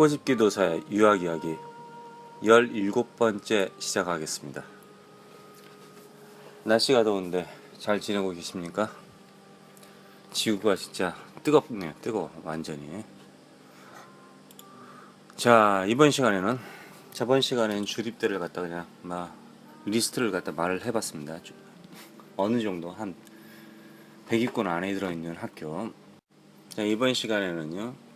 꼬집기도사의 유학이야기 17번째 시작하겠습니다. 날씨가 더운데 잘 지내고 계십니까? 지구가 진짜 뜨겁네요. 뜨거워 완전히. 자, 이번 시간에는 저번 시간엔 주립대를 갖다 그냥 리스트를 갖다 말을 해봤습니다. 어느 정도 한 100위권 안에 들어있는 학교. 자, 이번 시간에는요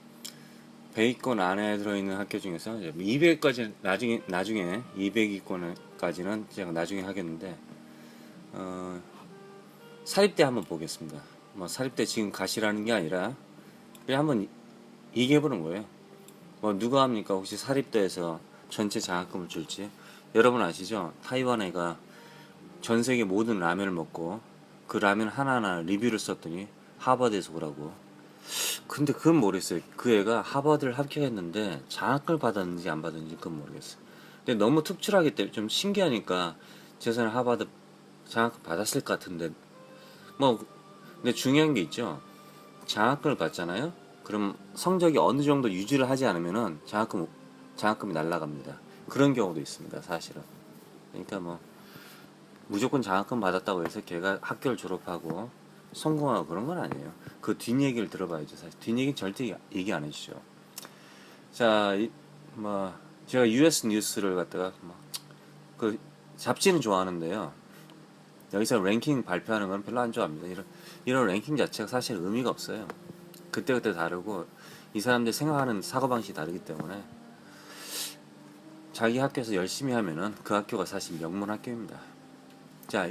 100위권 안에 들어있는 학교 중에서 200까지 나중에 200위권까지는 제가 나중에 하겠는데 사립대 한번 보겠습니다. 사립대 지금 가시라는 게 아니라 그냥 한번 얘기해보는 거예요. 누가 합니까? 혹시 사립대에서 전체 장학금을 줄지? 여러분 아시죠? 타이완 애가 전세계 모든 라면을 먹고 그 라면 하나하나 리뷰를 썼더니 하버드에서 오라고. 근데 그건 모르겠어요. 그 애가 하버드를 합격했는데 장학금을 받았는지 안 받았는지 그건 모르겠어요. 근데 너무 특출하기 때문에 좀 신기하니까 재산을 하버드 장학금 받았을 것 같은데 근데 중요한 게 있죠. 장학금을 받잖아요. 그럼 성적이 어느 정도 유지를 하지 않으면은 장학금이 날아갑니다. 그런 경우도 있습니다. 사실은. 그러니까 무조건 장학금 받았다고 해서 걔가 학교를 졸업하고 성공하고 그런 건 아니에요. 그 뒷얘기를 들어봐야죠. 사실 뒷얘기는 절대 얘기 안 해주죠. 자, 제가 US 뉴스를 갖다가 그 잡지는 좋아하는데요. 여기서 랭킹 발표하는 건 별로 안 좋아합니다. 이런 랭킹 자체가 사실 의미가 없어요. 그때그때 다르고 이 사람들 생각하는 사고방식이 다르기 때문에 자기 학교에서 열심히 하면은 그 학교가 사실 명문 학교입니다. 자,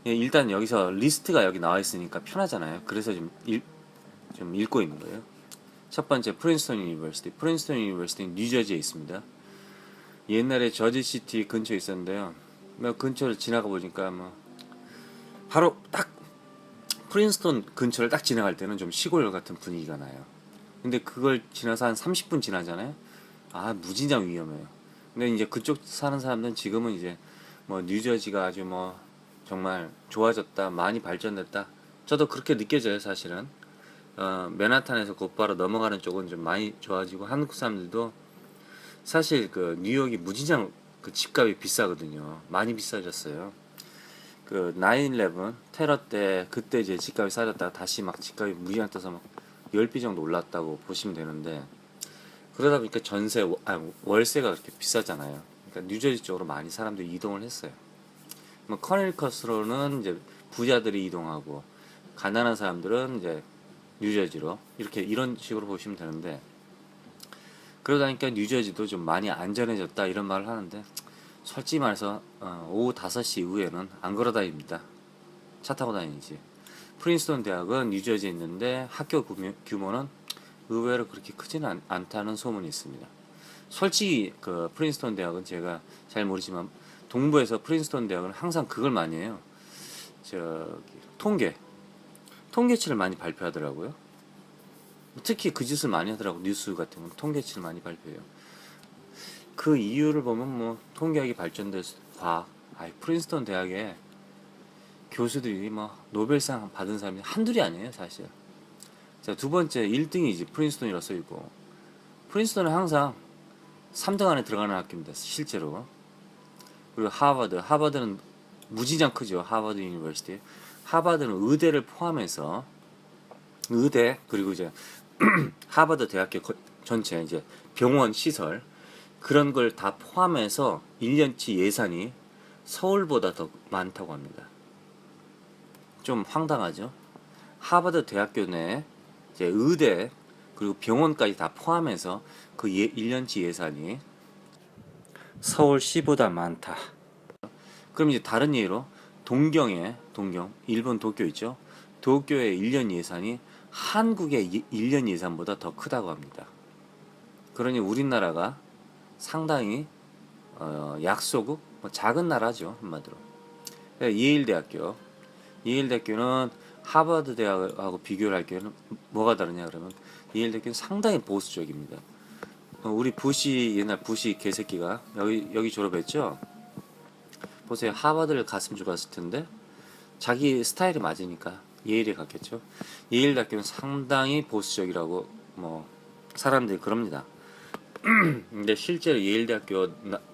일단 여기서 리스트가 여기 나와 있으니까 편하잖아요. 그래서 좀 읽고 있는 거예요. 첫 번째 프린스턴 유니버시티. 프린스턴 유니버시티는 뉴저지에 있습니다. 옛날에 저지시티 근처에 있었는데요. 근처를 지나가 보니까 바로 딱 프린스턴 근처를 딱 지나갈 때는 좀 시골 같은 분위기가 나요. 근데 그걸 지나서 한 30분 지나잖아요. 무진장 위험해요. 근데 이제 그쪽 사는 사람들은 지금은 이제 뉴저지가 아주 정말 좋아졌다, 많이 발전됐다. 저도 그렇게 느껴져요, 사실은. 맨하탄에서 곧바로 넘어가는 쪽은 좀 많이 좋아지고, 한국 사람들도 사실 그 뉴욕이 무진장 그 집값이 비싸거든요. 많이 비싸졌어요. 그 9/11 테러 때 그때 이제 집값이 싸졌다가 다시 집값이 무진장 떠서 10배 정도 올랐다고 보시면 되는데, 그러다 보니까 월세가 그렇게 비싸잖아요. 그러니까 뉴저지 쪽으로 많이 사람들이 이동을 했어요. 커네리컷으로는 이제 부자들이 이동하고 가난한 사람들은 이제 뉴저지로 이런 식으로 보시면 되는데, 그러다 보니까 뉴저지도 좀 많이 안전해졌다 이런 말을 하는데, 솔직히 말해서 오후 5시 이후에는 안 걸어 다닙니다. 차 타고 다니지. 프린스턴 대학은 뉴저지에 있는데 학교 규모는 의외로 그렇게 크지는 않다는 소문이 있습니다. 솔직히 그 프린스턴 대학은 제가 잘 모르지만 동부에서 프린스턴 대학은 항상 그걸 많이 해요. 통계치를 많이 발표하더라고요. 특히 그 짓을 많이 하더라고. 뉴스 같은 건 통계치를 많이 발표해요. 그 이유를 보면 통계학이 발전돼서 프린스턴 대학에 교수들이 노벨상 받은 사람이 한둘이 아니에요, 사실. 자, 두 번째 1등이지 프린스턴이라 써있고, 프린스턴은 항상 3등 안에 들어가는 학교입니다, 실제로. 그리고 하버드는 무지장 크죠. 하버드 유니버시티. 하버드는 의대를 포함해서 의대, 그리고 이제 하버드 대학교 전체 이제 병원 시설 그런 걸 다 포함해서 1년치 예산이 서울보다 더 많다고 합니다. 좀 황당하죠. 하버드 대학교 내 이제 의대 그리고 병원까지 다 포함해서 그 1년치 예산이 서울시보다 많다. 그럼 이제 다른 예로 동경 일본 도쿄 있죠. 도쿄의 1년 예산이 한국의 1년 예산보다 더 크다고 합니다. 그러니 우리나라가 상당히 약소국 작은 나라죠, 한마디로. 예일대학교는 하버드 대학하고 비교를 할 경우는 뭐가 다르냐 그러면 예일대학교는 상당히 보수적입니다. 우리 옛날 부시 개새끼가 여기 졸업했죠. 보세요. 하버드를 갔으면 좋았을 텐데 자기 스타일이 맞으니까 예일에 갔겠죠. 예일 대학교는 상당히 보수적이라고 사람들이 그럽니다. 근데 실제로 예일대학교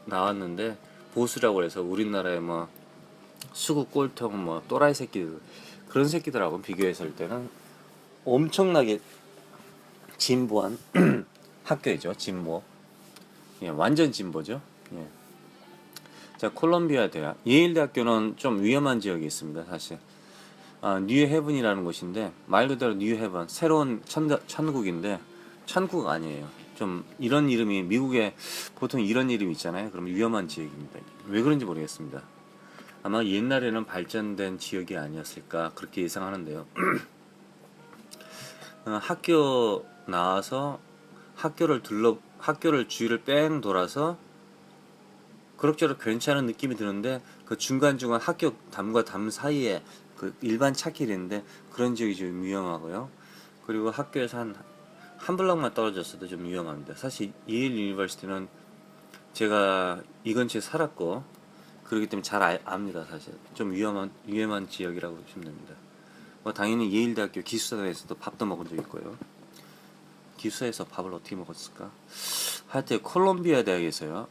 나왔는데 보수라고 해서 우리나라에 뭐 수구 꼴통 뭐 또라이 새끼들 그런 새끼들하고 비교했을 때는 엄청나게 진보한 학교이죠. 진보. 예, 완전 진보죠. 예. 자, 콜롬비아 대학. 예일 대학교는 좀 위험한 지역이 있습니다, 사실. 뉴헤븐이라는 곳인데 말 그대로 뉴헤븐, 새로운 천국인데 천국 아니에요. 좀 이런 이름이 미국에 보통 이런 이름이 있잖아요. 그럼 위험한 지역입니다. 왜 그런지 모르겠습니다. 아마 옛날에는 발전된 지역이 아니었을까 그렇게 예상하는데요. 학교 나와서 학교를 주위를 뺑 돌아서 그럭저럭 괜찮은 느낌이 드는데 그 중간중간 학교 담과 담 사이에 그 일반 차길인데 그런 지역이 좀 위험하고요. 그리고 학교에서 한 블럭만 떨어졌어도 좀 위험합니다. 사실 예일 유니버시티는 제가 이 근처에 살았고 그렇기 때문에 잘 압니다. 사실 좀 위험한 지역이라고 보시면 됩니다. 뭐 당연히 예일대학교 기숙사에서도 밥도 먹은 적 있고요. 기숙사에서 밥을 어떻게 먹었을까? 하여튼 콜롬비아 대학에서요.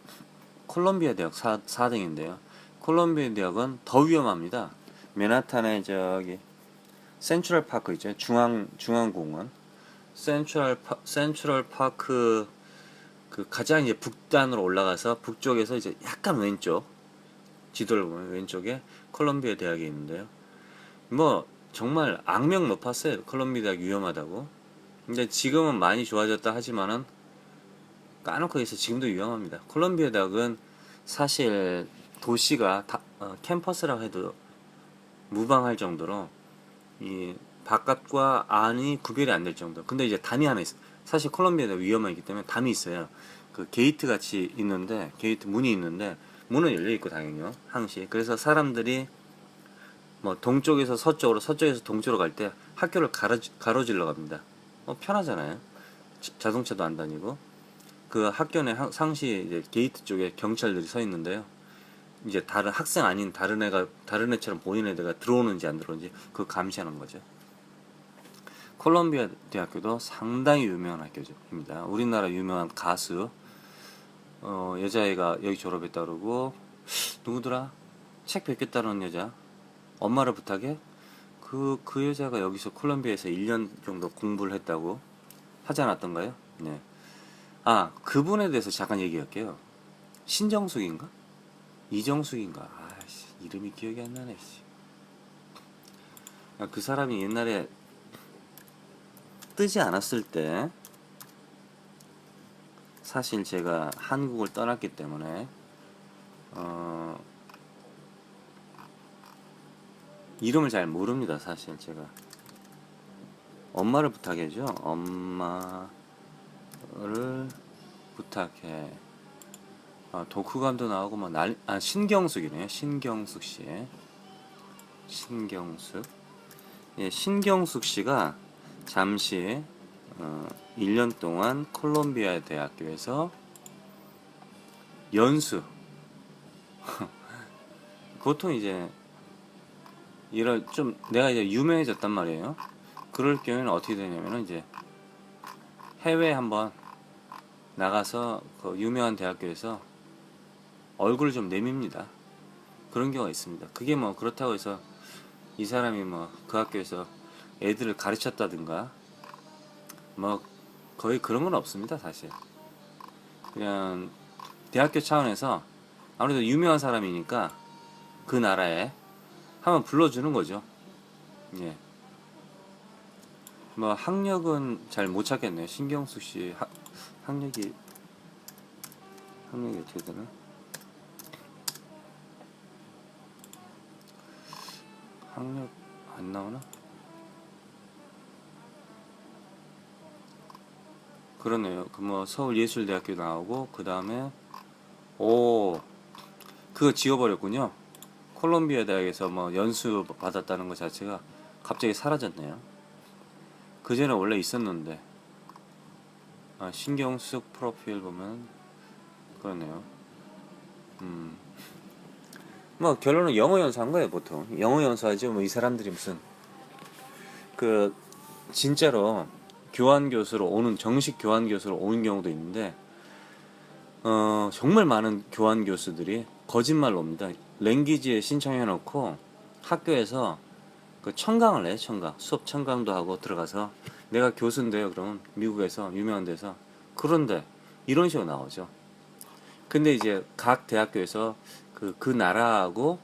콜롬비아 대학 4등인데요. 콜롬비아 대학은 더 위험합니다. 맨하탄에 저기 센트럴 파크 있죠. 중앙공원. 센트럴 파크 그 가장 이제 북단으로 올라가서 북쪽에서 이제 약간 왼쪽 지도를 보면 왼쪽에 콜롬비아 대학이 있는데요. 뭐 정말 악명 높았어요. 콜롬비아 대학 위험하다고. 근데 지금은 많이 좋아졌다 하지만은 까놓고 해서 지금도 위험합니다. 콜롬비아 대학은 사실 도시가 캠퍼스라고 해도 무방할 정도로 이 바깥과 안이 구별이 안 될 정도. 근데 이제 담이 하나 있어. 사실 콜롬비아 대학 위험하기 때문에 담이 있어요. 그 게이트 같이 있는데 게이트 문이 있는데 문은 열려 있고 당연히요. 항시. 그래서 사람들이 뭐 동쪽에서 서쪽으로 서쪽에서 동쪽으로 갈 때 학교를 가로질러 갑니다. 편하잖아요. 자동차도 안 다니고. 그 학교 내 상시 이제 게이트 쪽에 경찰들이 서 있는데요. 이제 다른 학생 아닌 다른 애처럼 보이는 애가 들어오는지 안 들어오는지 그거 감시하는 거죠. 콜롬비아 대학교도 상당히 유명한 학교입니다. 우리나라 유명한 가수 여자애가 여기 졸업했다 그러고 누구더라? 책 뺏겼다는 여자 엄마를 부탁해? 그 여자가 여기서 콜롬비아에서 1년 정도 공부를 했다고 하지 않았던가요? 네. 그분에 대해서 잠깐 얘기할게요. 신정숙인가? 이정숙인가? 아씨, 이름이 기억이 안 나네. 그 사람이 옛날에 뜨지 않았을 때 사실 제가 한국을 떠났기 때문에 이름을 잘 모릅니다. 사실 제가 엄마를 부탁해죠. 엄마를 부탁해. 독후감도 나오고 뭐 신경숙이네요. 신경숙 씨. 신경숙. 예, 신경숙 씨가 잠시 1년 동안 콜롬비아 대학교에서 연수. 보통 이제 이런 좀 내가 이제 유명해졌단 말이에요. 그럴 경우에는 어떻게 되냐면은 이제 해외에 한번 나가서 그 유명한 대학교에서 얼굴을 좀 내밉니다. 그런 경우가 있습니다. 그게 뭐 그렇다고 해서 이 사람이 뭐 그 학교에서 애들을 가르쳤다든가 뭐 거의 그런 건 없습니다. 사실 그냥 대학교 차원에서 아무래도 유명한 사람이니까 그 나라에 한번 불러주는 거죠. 예. 뭐 학력은 잘 못 찾겠네요. 신경숙 씨 학력이 어떻게 되나? 학력 안 나오나? 그러네요. 그 뭐 서울예술대학교 나오고 그 다음에 그거 지워버렸군요. 콜롬비아 대학에서 뭐 연수 받았다는 것 자체가 갑자기 사라졌네요. 그 전에 원래 있었는데 신경숙 프로필 보면 그러네요. 뭐 결론은 영어 연수한 거예요. 보통 영어 연수하죠. 뭐 이 사람들이 무슨 그 진짜로 정식 교환 교수로 오는 경우도 있는데 정말 많은 교환 교수들이 거짓말로 옵니다. 랭귀지에 신청해놓고 학교에서 그 청강을 해요. 청강. 수업 청강도 하고 들어가서 내가 교수인데요. 그러면 미국에서 유명한 데서 그런데 이런 식으로 나오죠. 근데 이제 각 대학교에서 그 나라하고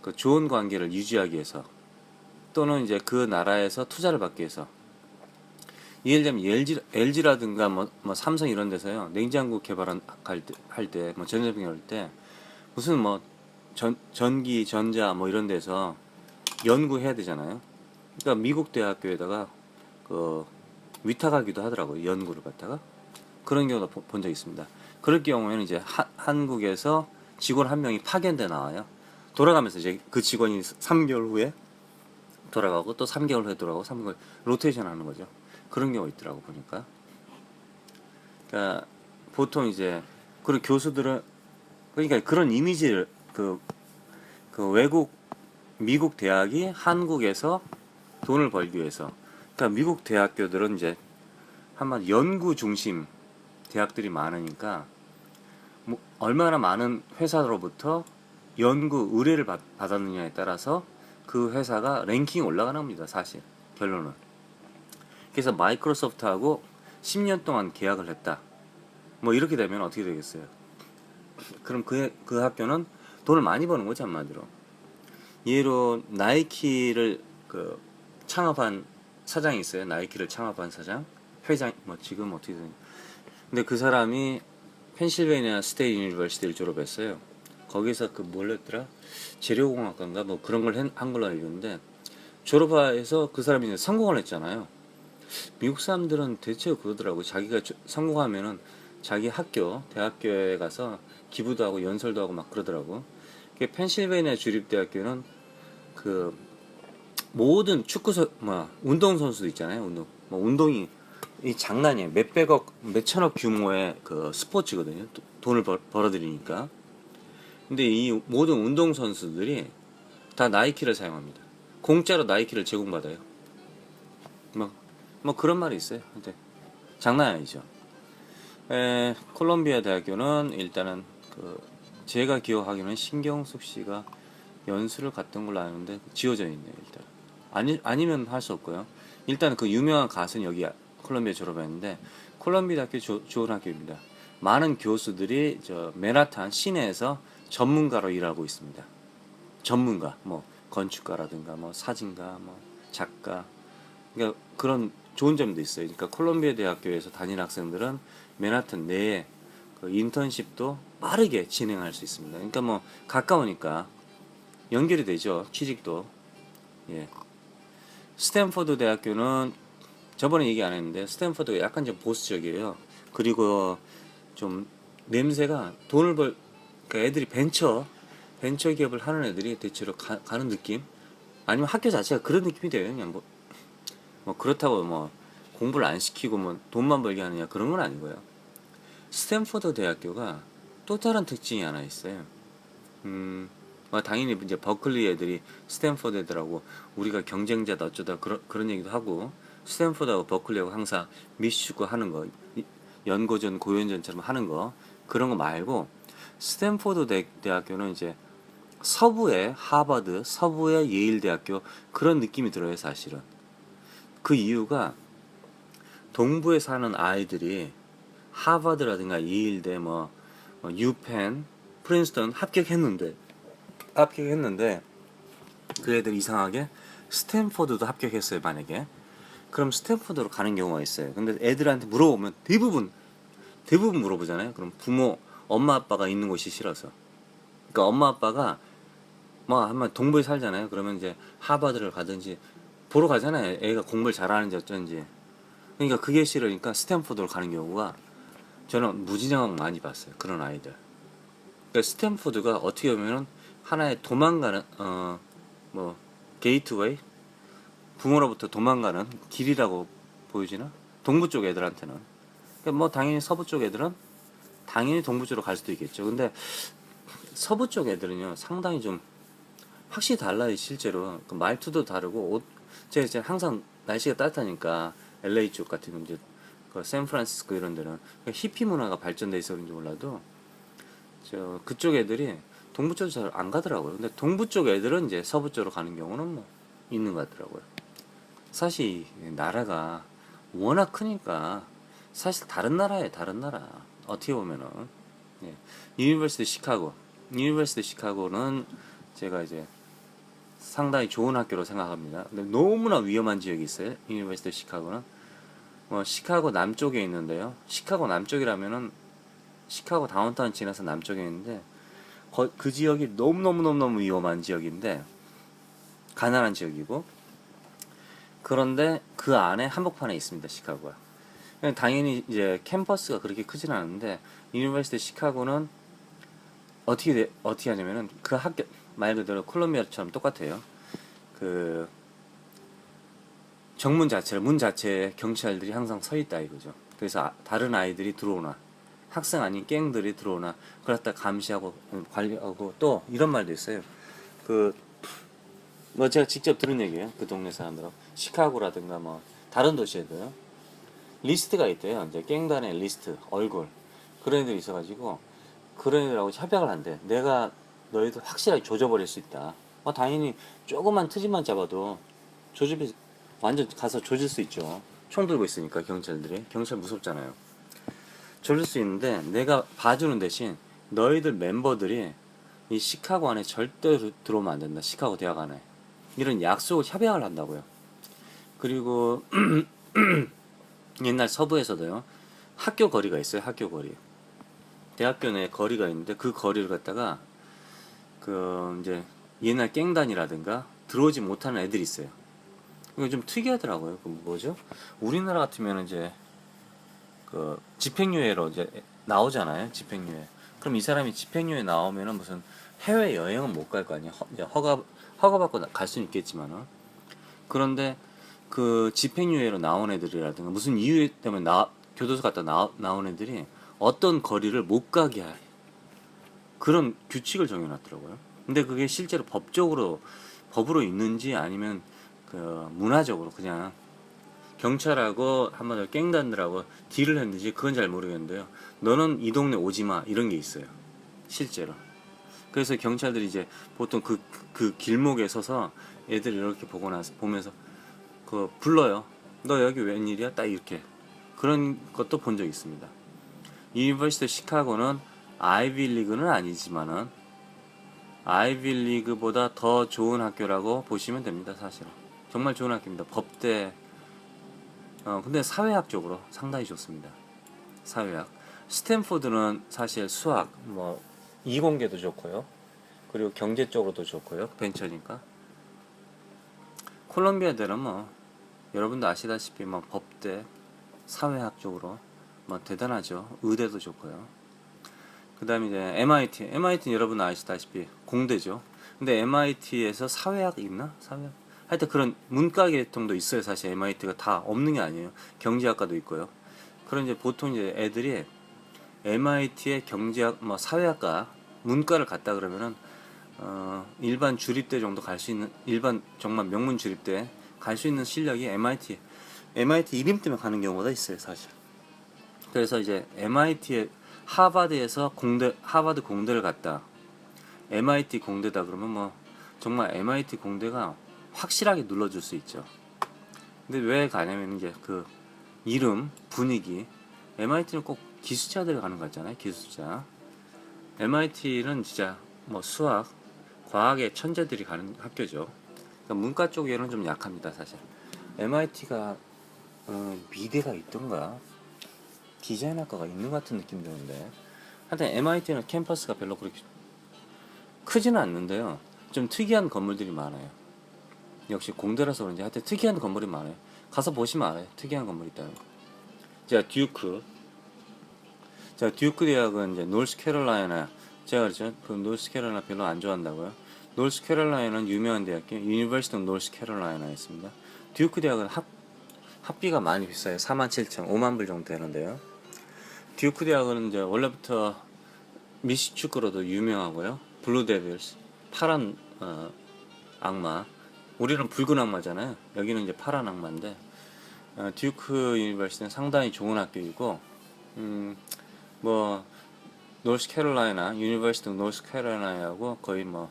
그 좋은 관계를 유지하기 위해서 또는 이제 그 나라에서 투자를 받기 위해서 예를 들면 LG라든가 뭐 삼성 이런 데서요 냉장고 개발한 할때 뭐 전자제품 할 때 무슨 뭐 전기 전자 뭐 이런 데서 연구해야 되잖아요. 그러니까 미국 대학교에다가 그 위탁하기도 하더라고요. 연구를 갖다가 그런 경우도 본 적이 있습니다. 그럴 경우에는 이제 한국에서 직원 한 명이 파견돼 나와요. 돌아가면서 이제 그 직원이 3개월 후에 돌아가고 또 3개월 후에 돌아가고 3개월 로테이션 하는 거죠. 그런 경우 있더라고 보니까. 그러니까 보통 이제 그리고 교수들은 그러니까 그런 이미지를 그 외국 미국 대학이 한국에서 돈을 벌기 위해서 그러니까 미국 대학교들은 이제 한마디 연구 중심 대학들이 많으니까 뭐 얼마나 많은 회사로부터 연구 의뢰를 받았느냐에 따라서 그 회사가 랭킹이 올라가는 겁니다. 사실 결론은. 그래서 마이크로소프트하고 10년 동안 계약을 했다. 뭐 이렇게 되면 어떻게 되겠어요? 그럼 그 학교는 돈을 많이 버는 거지 한마디로. 예로 나이키를 그 창업한 사장이 있어요. 나이키를 창업한 사장, 회장 뭐 지금 어떻게 되냐. 근데 그 사람이 펜실베이니아 스테이트 유니버시티를 졸업했어요. 거기서 그 뭘했더라? 재료공학과인가 뭐 그런 걸 한 걸로 알고 있는데 졸업해서 그 사람이 이제 성공을 했잖아요. 미국 사람들은 대체로 그러더라고. 자기가 성공하면은 자기 학교, 대학교에 가서 기부도 하고 연설도 하고 막 그러더라고. 펜실베이니아 주립대학교는 그 모든 운동 선수도 있잖아요. 운동이 이 장난이에요. 몇백억, 몇천억 규모의 그 스포츠거든요. 돈을 벌어들이니까. 근데 이 모든 운동 선수들이 다 나이키를 사용합니다. 공짜로 나이키를 제공받아요. 뭐 그런 말이 있어요. 근데 장난 아니죠. 콜롬비아 대학교는 일단은 그 제가 기억하기로는 신경숙 씨가 연수를 갔던 걸로 아는데 지워져 있네요. 일단 아니면 할 수 없고요. 일단 그 유명한 가수는 여기 콜롬비아 졸업했는데 콜롬비아 대학교 좋은 학교입니다. 많은 교수들이 저 맨하탄 시내에서 전문가로 일하고 있습니다. 전문가 뭐 건축가라든가 뭐 사진가 뭐 작가 그러니까 그런 좋은 점도 있어요. 그러니까 콜롬비아 대학교에서 다니는 학생들은 맨하탄 내에 그 인턴십도 빠르게 진행할 수 있습니다. 그러니까 뭐 가까우니까 연결이 되죠. 취직도. 예. 스탠퍼드 대학교는 저번에 얘기 안 했는데 스탠퍼드가 약간 좀 보수적이에요. 그리고 좀 냄새가 그러니까 애들이 벤처 기업을 하는 애들이 대체로 가는 느낌? 아니면 학교 자체가 그런 느낌이 돼요. 그냥 뭐 그렇다고 뭐 공부를 안 시키고 뭐 돈만 벌게 하느냐 그런 건 아니고요. 스탠퍼드 대학교가 또 다른 특징이 하나 있어요. 뭐 당연히 이제 버클리 애들이 스탠퍼드 애들하고 우리가 경쟁자다 어쩌다 그런 얘기도 하고 스탠퍼드하고 버클리하고 항상 미식축구 하는 거 연고전 고연전처럼 하는 거 그런 거 말고 스탠퍼드 대학교는 이제 서부의 하버드, 서부의 예일 대학교 그런 느낌이 들어요 사실은. 그 이유가 동부에 사는 아이들이 하버드라든가 예일대 유펜, 프린스턴 합격했는데 그 애들 이상하게 스탠퍼드도 합격했어요 만약에. 그럼 스탠퍼드로 가는 경우가 있어요. 근데 애들한테 물어보면 대부분 물어보잖아요. 그럼 부모 엄마 아빠가 있는 곳이 싫어서. 그러니까 엄마 아빠가 뭐 한번 동부에 살잖아요. 그러면 이제 하버드를 가든지 보러 가잖아요. 애가 공부를 잘하는지 어쩐지. 그러니까 그게 싫으니까 스탠퍼드로 가는 경우가 저는 무지장학 많이 봤어요. 그런 아이들. 그러니까 스탠퍼드가 어떻게 보면은 하나의 도망가는 뭐 게이트웨이 부모로부터 도망가는 길이라고 보여지나? 동부 쪽 애들한테는. 그러니까 뭐 당연히 서부 쪽 애들은 당연히 동부 쪽으로 갈 수도 있겠죠. 근데 서부 쪽 애들은요 상당히 좀 확실히 달라요. 실제로 그 말투도 다르고 제가 항상 날씨가 따뜻하니까 LA 쪽 같은 이제 그 샌프란시스코 이런 데는 히피 문화가 발전돼 있어 그런지 몰라도 그쪽 애들이 동부 쪽으로 잘 안 가더라고요. 근데 동부 쪽 애들은 이제 서부 쪽으로 가는 경우는 뭐 있는 것 같더라고요. 사실 나라가 워낙 크니까 사실 다른 나라에 다른 나라 어떻게 보면은 예. 유니버시티 시카고는 제가 이제 상당히 좋은 학교로 생각합니다. 근데 너무나 위험한 지역이 있어요. 유니버시티 시카고는 시카고 남쪽에 있는데요. 시카고 남쪽이라면은 시카고 다운타운 지나서 남쪽에 있는데 그 지역이 너무 위험한 지역인데 가난한 지역이고 그런데 그 안에 한복판에 있습니다. 시카고가. 당연히 이제 캠퍼스가 그렇게 크진 않은데 유니버시티 시카고는 어떻게 하냐면은 그 학교 말 그대로 콜롬비아처럼 똑같아요. 그 정문 자체를 문 자체에 경찰들이 항상 서 있다 이거죠. 그래서 다른 아이들이 들어오나 학생 아닌 갱들이 들어오나 그걸 갖다 감시하고 관리하고 또 이런 말도 있어요. 뭐 제가 직접 들은 얘기예요. 그 동네 사람들하고 시카고라든가 뭐 다른 도시에도요. 리스트가 있대요. 이제 갱단의 리스트 얼굴 그런 애들이 있어가지고 그런 애들하고 협약을 한대. 내가 너희들 확실하게 조져버릴 수 있다. 당연히 조그만 트집만 잡아도 조집이 완전 가서 조질 수 있죠. 총 들고 있으니까 경찰들이. 경찰 무섭잖아요. 조질 수 있는데 내가 봐주는 대신 너희들 멤버들이 이 시카고 안에 절대 들어오면 안 된다. 시카고 대학 안에. 이런 약속을 협약을 한다고요. 그리고 옛날 서부에서도요. 학교 거리가 있어요. 학교 거리. 대학교 내 거리가 있는데 그 거리를 갖다가 이제 옛날 갱단이라든가 들어오지 못하는 애들이 있어요. 이거 좀 특이하더라고요. 그 뭐죠? 우리나라 같으면 이제 집행유예로 이제 나오잖아요. 집행유예. 그럼 이 사람이 집행유예 나오면은 무슨 해외 여행은 못 갈 거 아니에요. 이제 허가받고 갈 수는 있겠지만은. 그런데 그 집행유예로 나온 애들이라든가 무슨 이유 때문에 교도소 갔다 나온 애들이 어떤 거리를 못 가게 할 그런 규칙을 정해놨더라고요. 근데 그게 실제로 법으로 있는지 아니면 문화적으로 그냥 경찰하고 한번 갱단들하고 딜을 했는지 그건 잘 모르겠는데요. 너는 이 동네 오지마 이런 게 있어요. 실제로. 그래서 경찰들이 이제 보통 그 길목에 서서 애들 이렇게 보면서 불러요. 너 여기 웬일이야? 딱 이렇게. 그런 것도 본 적 있습니다. 유니버시티 시카고는 아이비리그는 아니지만은 아이비리그보다 더 좋은 학교라고 보시면 됩니다. 사실은 정말 좋은 학교입니다. 법대 근데 사회학적으로 상당히 좋습니다. 사회학. 스탠포드는 사실 수학 뭐 이공계도 좋고요. 그리고 경제 쪽으로도 좋고요. 벤처니까. 콜롬비아대는 뭐 여러분도 아시다시피 뭐 법대 사회학 쪽으로 뭐 대단하죠. 의대도 좋고요. 그 다음에 이제 MIT는 여러분 아시다시피 공대죠. 근데 MIT에서 사회학 있나? 사회학? 하여튼 그런 문과 계통도 있어요. 사실 MIT가 다 없는 게 아니에요. 경제학과도 있고요. 그런 이제 보통 이제 애들이 MIT의 경제학, 뭐 사회학과, 문과를 갔다 그러면은 일반 주립대 정도 갈 수 있는 일반 정말 명문 주립대 갈 수 있는 실력이 MIT 이름 때문에 가는 경우가 있어요. 사실. 그래서 이제 하버드에서 하버드 공대를 갔다. MIT 공대다 그러면 뭐 정말 MIT 공대가 확실하게 눌러줄 수 있죠. 근데 왜 가냐면 이제 그 이름, 분위기. MIT는 꼭 기수자들이 가는 거 같잖아요. 기수자. MIT는 진짜 뭐 수학, 과학의 천재들이 가는 학교죠. 그러니까 문과 쪽에는 좀 약합니다, 사실. MIT가 미대가 있던가 디자인학과가 있는 것 같은 느낌이 드는데 하여튼 MIT는 캠퍼스가 별로 그렇게 크지는 않는데요. 좀 특이한 건물들이 많아요. 역시 공대라서 그런지 하여튼 특이한 건물이 많아요. 가서 보시면 알아요. 특이한 건물이 있다는 거. 자, 듀크 대학은 이제 노스캐롤라이나 제가 그랬죠. 그 노스캐롤라이나 별로 안 좋아한다고요. 노스캐롤라이나는 유명한 대학교 유니버시티 오브 노스캐롤라이나에 있습니다. 듀크 대학은 학비가 많이 비싸요. 47,000, 5만 불 정도 되는데요. 듀크 대학은 이제 원래부터 미식축구로도 유명하고요. 블루 데빌스, 파란 악마. 우리는 붉은 악마잖아요. 여기는 이제 파란 악마인데 듀크 유니버시티는 상당히 좋은 학교이고, 뭐 노스캐롤라이나 유니버시티 노스캐롤라이나하고 거의 뭐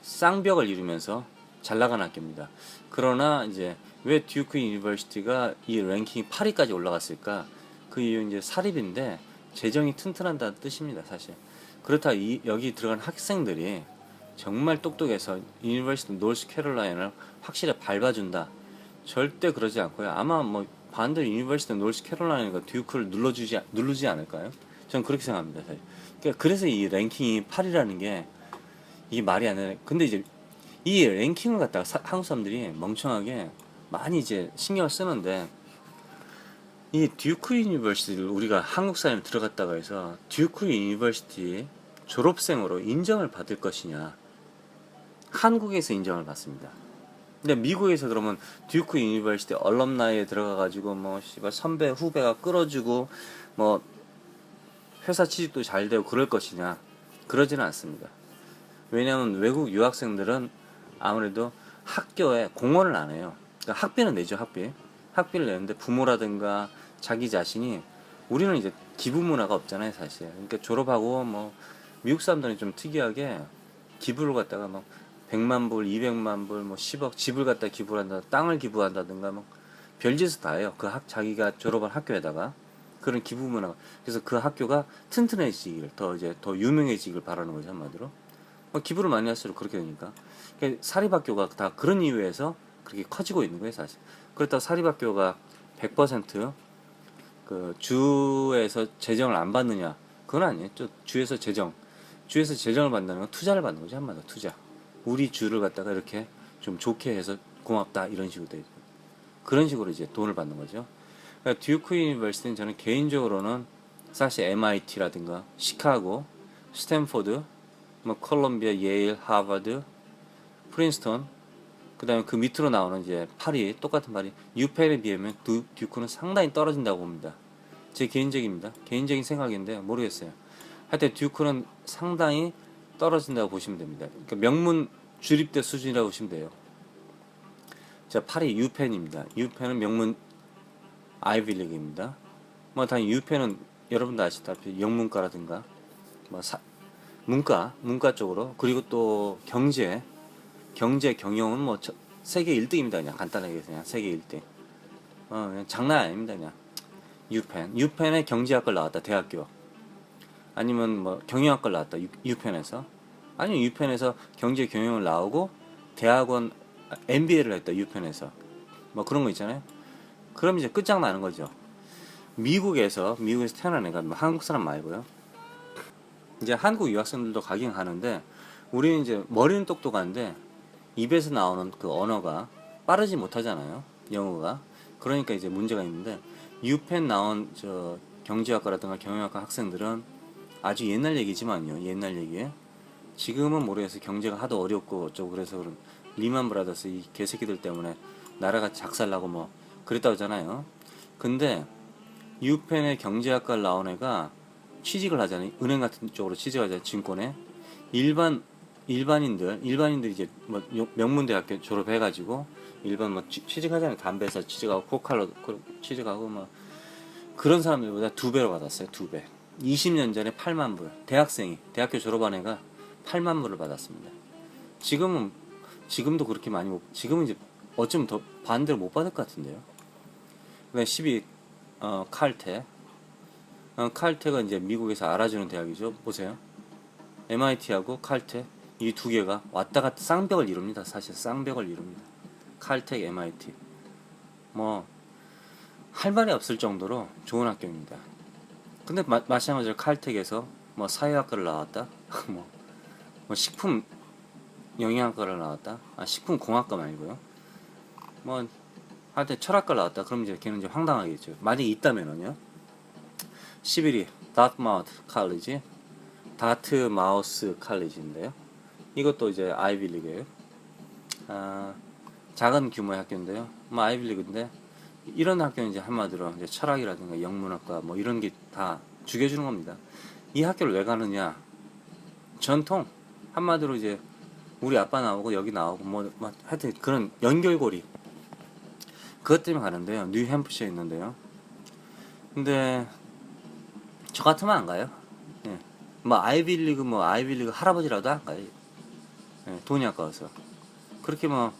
쌍벽을 이루면서 잘 나간 학교입니다. 그러나 이제 왜 듀크 유니버시티가 이 랭킹 8위까지 올라갔을까? 그 이유 이제 사립인데 재정이 튼튼하다는 뜻입니다, 사실. 그렇다 여기 들어간 학생들이 정말 똑똑해서 유니버시티 노스캐롤라이나를 확실히 밟아준다. 절대 그러지 않고요. 아마 뭐 반대로 유니버시티 노스캐롤라이나가 듀크를 누르지 않을까요? 전 그렇게 생각합니다, 사실. 그러니까 그래서 이 랭킹이 8이라는 게 이게 말이 안 되네. 근데 이제 이 랭킹을 갖다가 한국 사람들이 멍청하게 많이 이제 신경을 쓰는데, 이 듀크 유니버시티를 우리가 한국 사람이 들어갔다가 해서 듀크 유니버시티 졸업생으로 인정을 받을 것이냐, 한국에서 인정을 받습니다. 근데 미국에서 그러면 듀크 유니버시티 얼럼나이에 들어가가지고 뭐 씨발 선배 후배가 끌어주고 뭐 회사 취직도 잘 되고 그럴 것이냐, 그러지는 않습니다. 왜냐하면 외국 유학생들은 아무래도 학교에 공헌을 안 해요. 그러니까 학비는 내죠, 학비를 내는데 부모라든가 자기 자신이, 우리는 이제 기부 문화가 없잖아요, 사실. 그러니까 졸업하고 뭐 미국 사람들은 좀 특이하게 기부를 갖다가 막 100만 불, 200만 불, 뭐 10억 집을 갖다 기부를 한다, 땅을 기부한다든가 뭐 별짓을 다 해요. 자기가 졸업한 학교에다가 그런 기부 문화. 그래서 그 학교가 튼튼해지길, 더 유명해지길 바라는 거죠, 한마디로. 기부를 많이 할수록 그렇게 되니까. 그러니까 사립학교가 다 그런 이유에서 그렇게 커지고 있는 거예요, 사실. 그렇다고 사립학교가 100% 주에서 재정을 안 받느냐? 그건 아니에요. 주에서 재정을 받는다는 건 투자를 받는 거죠, 한마디로 투자. 우리 주를 갖다가 이렇게 좀 좋게 해서 고맙다, 이런 식으로 돼 있고. 그런 식으로 이제 돈을 받는 거죠. 그러니까 듀크 유니버시티는 저는 개인적으로는 사실 MIT라든가 시카고, 스탠포드, 뭐 콜롬비아, 예일, 하버드, 프린스턴, 그 다음에 그 밑으로 나오는 이제 똑같은 파리, 유펜에 비하면 듀크는 상당히 떨어진다고 봅니다. 제 개인적인 생각인데 모르겠어요. 하여튼 듀크는 상당히 떨어진다고 보시면 됩니다. 그러니까 명문 주립대 수준이라고 보시면 돼요. 자, 파리 유펜입니다. 유펜은 명문 아이비리그입니다. 뭐 당연히 유펜은 여러분도 아시다시피 영문과라든가 뭐 문과 쪽으로, 그리고 또 경제 경영은 뭐 세계 1등입니다. 그냥 간단하게 그냥 세계 1등. 그냥 장난 아닙니다. 그냥 유펜에 경제학과를 나왔다, 대학교. 아니면 뭐 경영학과를 나왔다, 유펜에서. 아니면 유펜에서 경제 경영을 나오고 대학원 MBA를 했다, 유펜에서. 뭐 그런 거 있잖아요. 그럼 이제 끝장나는 거죠. 미국에서 태어난 애가, 뭐 한국 사람 말고요. 이제 한국 유학생들도 가긴 가는데, 우리는 이제 머리는 똑똑한데 입에서 나오는 그 언어가 빠르지 못하잖아요, 영어가. 그러니까 이제 문제가 있는데, 유펜 나온 저 경제학과라든가 경영학과 학생들은 아주 옛날 얘기지만요, 옛날 얘기에. 지금은 모르겠어요. 경제가 하도 어렵고 어쩌고 그래서 그런 리만 브라더스 이 개새끼들 때문에 나라가 작살나고 뭐 그랬다고 하잖아요. 근데 유펜의 경제학과를 나온 애가 취직을 하잖아요. 은행 같은 쪽으로 취직하잖아요, 증권에. 일반인들 이제 뭐 명문대학교 졸업해가지고 일반 뭐 취직하잖아요. 담배사 취직하고 코칼로 취직하고 뭐 그런 사람들보다 2배로 받았어요. 2배. 20년 전에 8만 불. 대학교 졸업한 애가 8만 불을 받았습니다. 지금도 그렇게 많이 지금은 이제 어쩌면 더 반대로 못 받을 것 같은데요. 그다음에 12 칼텍. 칼텍은 이제 미국에서 알아주는 대학이죠. 보세요. MIT하고 칼텍 이 두 개가 왔다 갔다 쌍벽을 이룹니다. 사실 쌍벽을 이룹니다. 칼텍, MIT. 뭐 할 말이 없을 정도로 좋은 학교입니다. 근데 마찬가지로 칼텍에서 뭐 사회학과를 나왔다, 뭐 식품 영양학과를 나왔다, 식품 공학과 말고요. 뭐 하여튼 철학과를 나왔다. 그럼 이제 걔는 이제 황당하겠죠. 만약에 있다면은요. 11위 다트마우스 칼리지인데요. 이것도 이제 아이비리그예요. 작은 규모의 학교인데요. 뭐 아이비리그인데, 이런 학교는 이제 한마디로 이제 철학이라든가 영문학과 뭐 이런 게 다 죽여주는 겁니다. 이 학교를 왜 가느냐? 전통. 한마디로 이제 우리 아빠 나오고 여기 나오고 뭐 하여튼 그런 연결고리. 그것 때문에 가는데요. 뉴햄프셔에 있는데요. 근데 저 같으면 안 가요. 예. 뭐 아이비리그 할아버지라도 안 가요. 예. 돈이 아까워서. 그렇게 뭐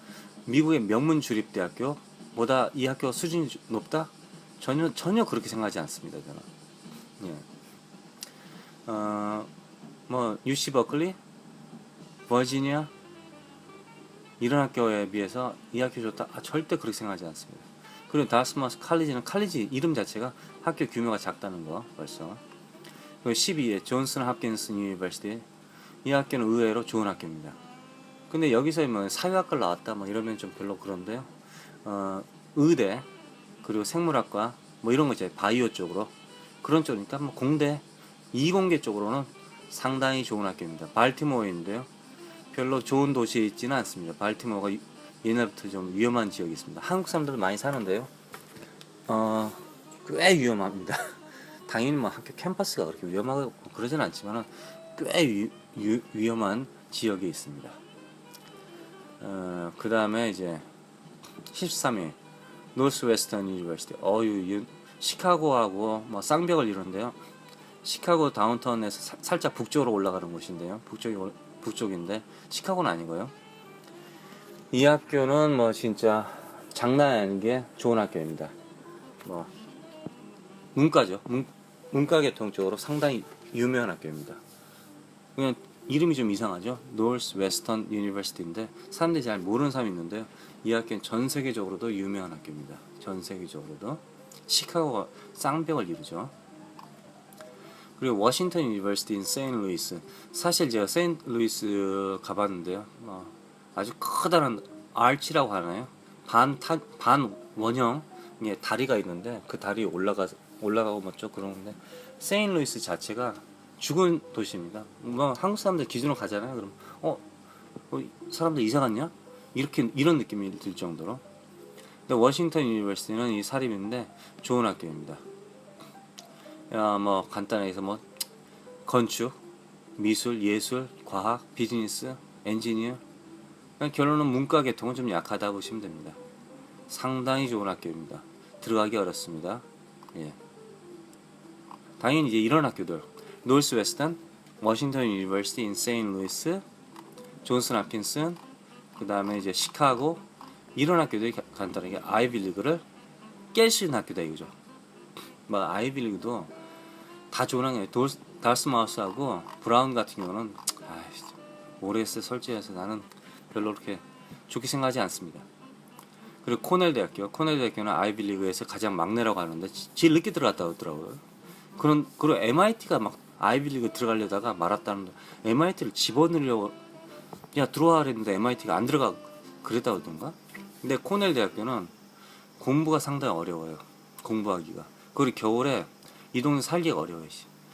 미국의 명문 주립대학교 보다 이 학교 수준이 높다? 전혀 그렇게 생각하지 않습니다. 저는. 예. 뭐 UC 버클리, 버지니아 이런 학교에 비해서 이 학교 좋다? 절대 그렇게 생각하지 않습니다. 그리고 다스마스 칼리지 이름 자체가 학교 규모가 작다는 거 벌써. 그리고 12회 존슨 홉킨스 유니버시티, 이 학교는 의외로 좋은 학교입니다. 근데 여기서 뭐 사회학과를 나왔다 뭐 이러면 좀 별로 그런데요. 의대 그리고 생물학과 뭐 이런 거 있잖아요. 바이오 쪽으로 그런 쪽이니까 뭐 공대 이공계 쪽으로는 상당히 좋은 학교입니다. 발티모어인데요. 별로 좋은 도시에 있지는 않습니다. 발티모어가 옛날부터 좀 위험한 지역이 있습니다. 한국 사람들도 많이 사는데요. 꽤 위험합니다. 당연히 뭐 학교 캠퍼스가 그렇게 위험하고 그러진 않지만 꽤 위험한 지역에 있습니다. 그 다음에 이제 13위 노스웨스턴 유니버시티. 시카고하고 뭐 쌍벽을 이루는데요. 시카고 다운타운에서 살짝 북쪽으로 올라가는 곳인데요. 북쪽인데 시카고는 아니고요. 이 학교는 뭐 진짜 장난 아닌 게 좋은 학교입니다. 뭐 문과죠. 문과 계통 쪽으로 상당히 유명한 학교입니다. 그냥 이름이 좀 이상하죠. 노스웨스턴 유니버시티인데 사람들이 잘 모르는 사람이 있는데요. 이 학교는 전 세계적으로도 유명한 학교입니다. 전 세계적으로도 시카고가 쌍벽을 이루죠. 그리고 워싱턴 유니버시티 인 세인트루이스. 사실 제가 세인트루이스 가봤는데요. 아주 커다란 아치라고 하나요? 반 원형의 다리가 있는데 그 다리 올라가고 뭐죠 그러는데 세인트루이스 자체가 죽은 도시입니다. 뭐 한국 사람들 기준으로 가잖아요. 그럼 사람들 이사 갔냐? 이런 느낌이 들 정도로. 근데 워싱턴 유니버시티는 이 사립인데 좋은 학교입니다. 뭐 간단하게 뭐 건축, 미술, 예술, 과학, 비즈니스, 엔지니어. 결론은 문과 계통은 좀 약하다고 보시면 됩니다. 상당히 좋은 학교입니다. 들어가기 어렵습니다. 예. 당연히 이제 이런 학교들 노스웨스턴, 워싱턴 유니버시티 인 세인트루이스, 존슨 홉킨슨, 그 다음에 이제 시카고 이런 학교들이 간단하게 아이비리그를 깰 수 있는 학교다 이거죠. 뭐 아이비리그도 다 좋은 학교예요. 달스마우스하고 브라운 같은 경우는 모레스 설치해서 나는 별로 그렇게 좋게 생각하지 않습니다. 그리고 코넬대학교는 아이비리그에서 가장 막내라고 하는데 제일 늦게 들어갔다 그러더라고요. 그리고 MIT가 막 아이비리그 들어가려다가 말았다는데 MIT를 집어넣으려고 들어와 그랬는데 MIT가 안 들어가 그랬다 그러던가. 근데 코넬 대학교는 공부가 상당히 어려워요. 공부하기가. 그리고 겨울에 이 동네 살기가 어려워요.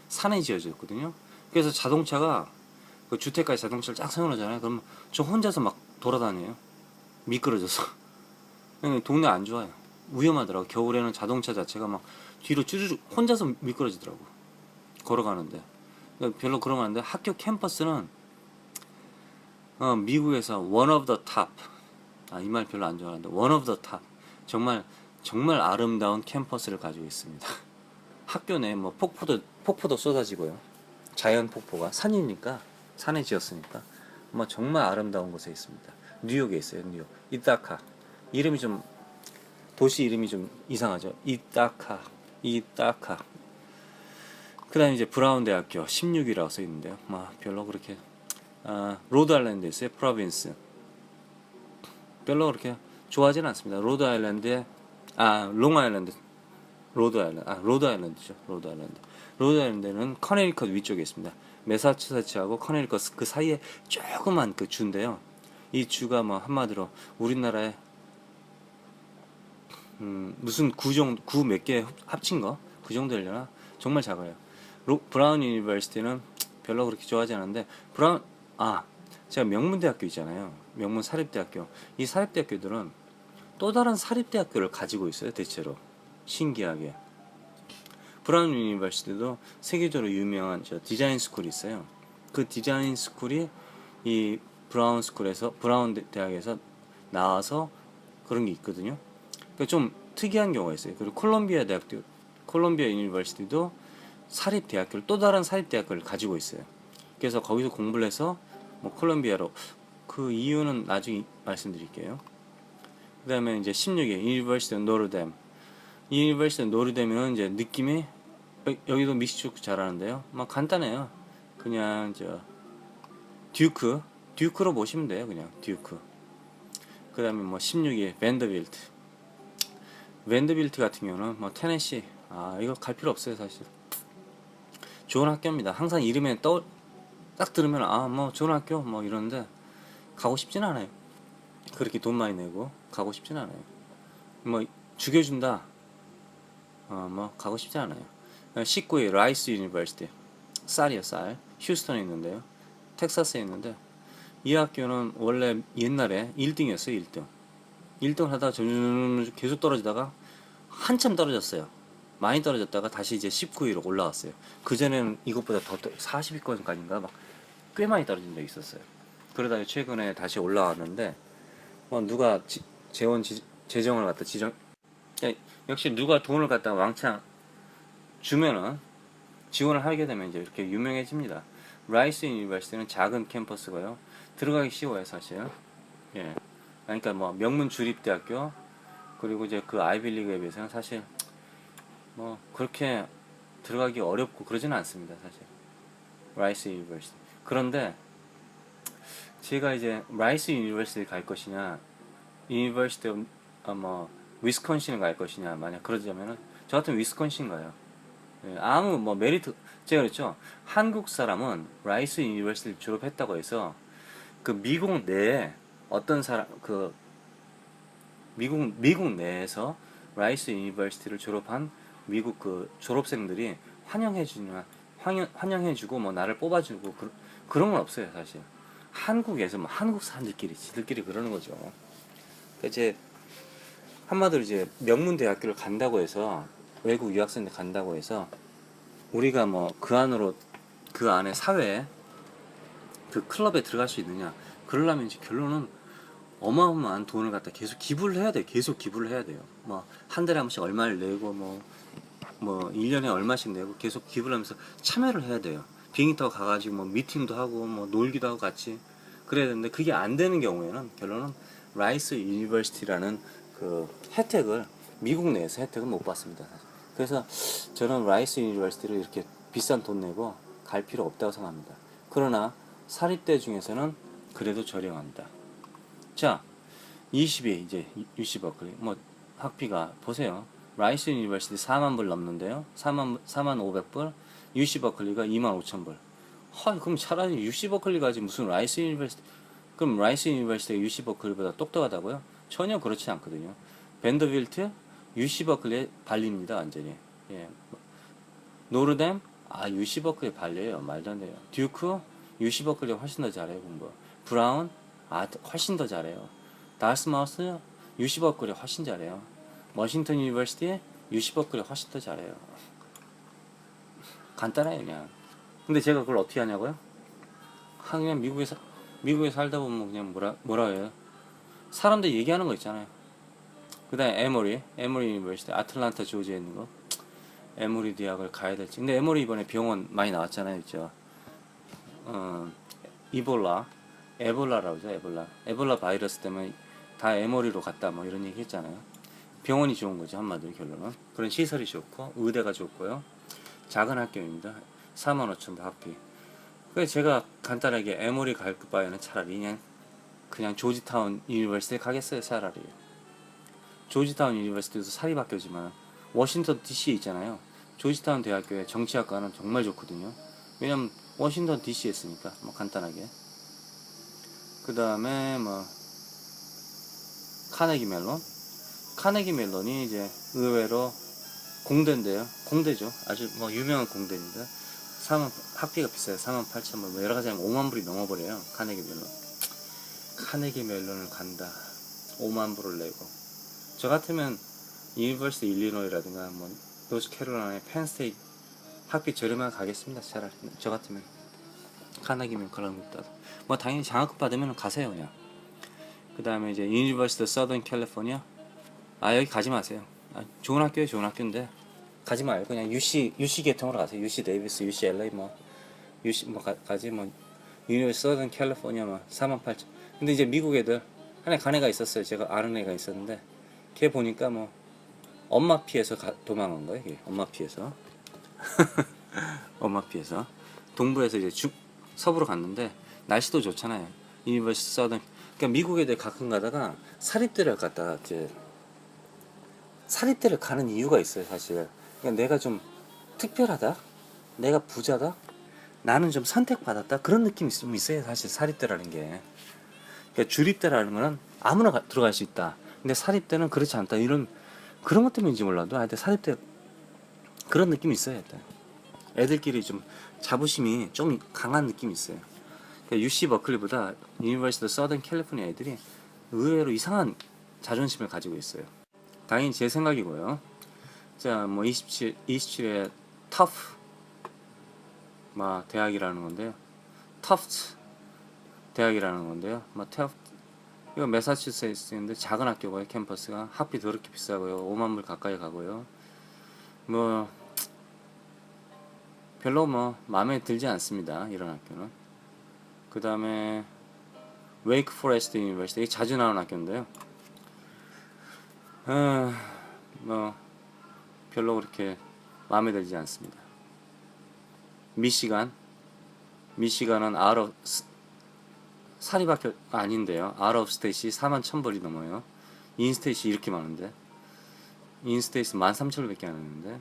산에 지어져 있거든요. 그래서 자동차가 그 주택가에 자동차를 쫙 세워놓잖아요. 그럼 저 혼자서 막 돌아다녀요. 미끄러져서. 동네 안 좋아요. 위험하더라고. 겨울에는 자동차 자체가 막 뒤로 쭈르륵 혼자서 미끄러지더라고. 걸어가는데. 별로 그러면 안 돼. 학교 캠퍼스는 미국에서 one of the top. 이 말 별로 안 좋아하는데 one of the top. 정말 아름다운 캠퍼스를 가지고 있습니다. 학교 내에 뭐 폭포도 쏟아지고요. 자연 폭포가 산이니까 산에 지었으니까 뭐 정말 아름다운 곳에 있습니다. 뉴욕에 있어요. 뉴욕 이타카. 도시 이름이 좀 이상하죠. 이타카. 그 다음에 이제 브라운 대학교 16위라고 써 있는데요. 별로 그렇게 로드 아일랜드에 있어요. 프로빈스. 별로 그렇게 좋아하지는 않습니다. 로드 아일랜드에 로드 아일랜드죠. 로드 아일랜드는 커네리컷 위쪽에 있습니다. 매사추세츠하고 커네리컷 그 사이에 조그만 그 주인데요. 이 주가 뭐 한마디로 우리나라의 무슨 구 몇 개 합친 거 그 정도 되려나? 정말 작아요. 브라운 유니버시티는 별로 그렇게 좋아하지 않는데 제가 명문대학교 있잖아요. 명문 사립대학교. 이 사립대학교들은 또 다른 사립대학교를 가지고 있어요. 대체로 신기하게. 브라운 유니버시티도 세계적으로 유명한 디자인 스쿨이 있어요. 그 디자인 스쿨이 이 브라운 대학에서 나와서 그런 게 있거든요. 그러니까 좀 특이한 경우가 있어요. 그리고 콜롬비아 유니버시티도 사립 대학교를 또 다른 사립 대학교를 가지고 있어요. 그래서 거기서 공부를 해서 뭐 콜롬비아로 그 이유는 나중에 말씀드릴게요. 그다음에 이제 16위 유니버시티 노르뎀. 유니버시티 노르뎀은 이제 느낌이 여기도 미식축구 잘하는데요. 막 간단해요. 그냥 듀크로 보시면 돼요. 그냥 듀크. 그다음에 뭐 16위 밴더빌트 같은 경우는 뭐 테네시. 이거 갈 필요 없어요 사실. 좋은 학교입니다. 항상 이름에 딱 들으면 뭐 좋은 학교 뭐 이러는데 가고 싶진 않아요. 그렇게 돈 많이 내고 가고 싶진 않아요. 뭐 죽여준다. 뭐 가고 싶지 않아요. 19위 라이스 유니버시티. 쌀이요 쌀. 휴스턴에 있는데요. 텍사스에 있는데 이 학교는 원래 옛날에 1등이었어요. 1등. 1등 하다가 점점 계속 떨어지다가 한참 떨어졌어요. 많이 떨어졌다가 다시 이제 19위로 올라왔어요. 그전에는 이것보다 더 40위권까지인가 막 꽤 많이 떨어진 적이 있었어요. 그러다가 최근에 다시 올라왔는데 누가 재정을 갖다 역시 누가 돈을 갖다가 왕창 주면은 지원을 하게 되면 이제 이렇게 유명해집니다. 라이스 유니버시티는 작은 캠퍼스고요. 들어가기 쉬워요, 사실. 예. 그러니까 뭐 명문 주립대학교 그리고 이제 그 아이비리그에 비해서는 사실 뭐 그렇게 들어가기 어렵고 그러지는 않습니다, 사실. 라이스 유니버시티. 그런데 제가 이제 라이스 유니버시티 갈 것이냐, 유니버시티 뭐 위스콘신을 갈 것이냐, 만약 그러자면은 저 같은 위스콘신 가요. 예, 아무 뭐 메리트 제가 그랬죠. 한국 사람은 라이스 유니버시티를 졸업했다고 해서 그 미국 내에 어떤 사람 미국 내에서 라이스 유니버시티를 졸업한 미국 그 졸업생들이 환영해주고 뭐 나를 뽑아주고 그런 건 없어요 사실. 한국에서 뭐 한국 사람들끼리 지들끼리 그러는 거죠. 그러니까 이제 한마디로 이제 명문 대학교를 간다고 해서 외국 유학생들 간다고 해서 우리가 뭐 그 안에 사회에 그 클럽에 들어갈 수 있느냐? 그러려면 이제 결론은 어마어마한 돈을 갖다 계속 기부를 해야 돼. 계속 기부를 해야 돼요. 뭐 한 달에 한 번씩 얼마를 내고 뭐 1년에 얼마씩 내고 계속 기부를 하면서 참여를 해야 돼요. 비행기 타고 가가지고 뭐 미팅도 하고 뭐 놀기도 하고 같이 그래야 되는데 그게 안 되는 경우에는 결론은 라이스 유니버시티라는 그 혜택을 미국 내에서 혜택을 못 받습니다. 그래서 저는 라이스 유니버시티를 이렇게 비싼 돈 내고 갈 필요 없다고 생각합니다. 그러나 사립대 중에서는 그래도 저렴합니다. 자, 20위 이제 UC 버클리 뭐 학비가 보세요. 라이스 유니버시티 4만 불 넘는데요. 4만 500불. UC 버클리가 2만 5천 불. 그럼 차라리 UC 버클리 가지 무슨 라이스 유니버시티. 그럼 라이스 유니버시티가 UC 버클리보다 똑똑하다고요? 전혀 그렇지 않거든요. 밴더빌트 UC 버클리에 발립니다 완전히. 예. 노르뎀 UC 버클리에 발려요. 말도 안 돼요. 듀크 UC 버클리가 훨씬 더 잘해요 공부. 브라운 훨씬 더 잘해요. 다스마우스 UC 버클리 훨씬 잘해요. 워싱턴 유니버시티 UC 버클리 훨씬 더 잘해요. 간단해요 그냥. 근데 제가 그걸 어떻게 하냐고요? 그냥 미국에 살다 보면 그냥 뭐라 해요? 사람들 얘기하는 거 있잖아요. 그 다음에 에모리 유니버시티 아틀란타 조지에 있는 거 에모리 대학을 가야 될지. 근데 에모리 이번에 병원 많이 나왔잖아요, 있죠. 에볼라라고 하죠. 에볼라 바이러스 때문에 다 에모리로 갔다 뭐 이런 얘기 했잖아요. 병원이 좋은 거죠, 한마디로 결론은. 그런 시설이 좋고 의대가 좋고요. 작은 학교입니다. 4만 5천 불 학비. 그래서 제가 간단하게 에모리 갈 바에는 차라리 그냥 조지타운 유니버시티에 가겠어요, 차라리. 조지타운 유니버시티도 사립학교지만 워싱턴 DC에 있잖아요. 조지타운 대학교의 정치학과는 정말 좋거든요. 왜냐면 워싱턴 DC에 있으니까 뭐 간단하게. 그 다음에 뭐 카네기 멜론이 이제 의외로 공대인데요. 공대죠. 아주 뭐 유명한 공대입니다. 학비가 비싸요. 4만 8천 불. 뭐 여러 가지 하면 5만 불이 넘어버려요. 카네기 멜론을 간다. 5만 불을 내고. 저 같으면 유니버시티 일리노이라든가 뭐 노스캐롤라이나 펜스테이트 학비 저렴하게 가겠습니다. 차라리 저 같으면 카네기 멜론보다 뭐 당연히 장학금 받으면 가세요 그냥. 그 다음에 이제 유니버시티 서던 캘리포니아 아 여기 가지 마세요. 좋은 학교에 좋은 학교인데 가지 말고 그냥 UC 계통으로 가세요. UC 데이비스, UCLA 뭐 UC 뭐 가지 뭐 유니버시티 서던 캘리포니아 뭐 48,000. 근데 이제 미국 애들 하나 간 애가 있었어요. 제가 아는 애가 있었는데 걔 보니까 뭐 엄마 피해서 도망간 거예요. 걔. 엄마 피해서 엄마 피해서 동부에서 이제 서부로 갔는데 날씨도 좋잖아요. 유니버시티 서던 그러니까 미국 애들 가끔 가다가 사립대를 갔다가 이제 사립대를 가는 이유가 있어요. 사실 그러니까 내가 좀 특별하다, 내가 부자다, 나는 좀 선택받았다 그런 느낌이 좀 있어요. 사실 사립대라는 게. 그러니까 주립대라는 거는 아무나 들어갈 수 있다. 근데 사립대는 그렇지 않다. 이런 그런 것 때문인지 몰라도 하여튼 사립대 그런 느낌이 있어요. 일단 애들끼리 좀 자부심이 좀 강한 느낌이 있어요. 그러니까 UC 버클리보다 유니버시티 서던 캘리포니아 애들이 의외로 이상한 자존심을 가지고 있어요. 당연히 제 생각이고요. 자, 뭐 27에 터프 막 대학이라는 건데요. 터프트 대학이라는 건데요. 뭐 터프 이거 매사추세츠인데 작은 학교고요. 캠퍼스가 학비 더럽게 비싸고요. 5만 불 가까이 가고요. 뭐 별로 뭐 마음에 들지 않습니다. 이런 학교는. 그 다음에 웨이크 포레스트 유니버시티 이게 자주 나오는 학교인데요. 뭐 별로 그렇게 마음에 들지 않습니다. 미시간은 사립학교 아닌데요. 아웃 오브 스테이시 41,000불이 넘어요. 인스테이시 이렇게 많은데 인스테이시 13,000불밖에 안 했는데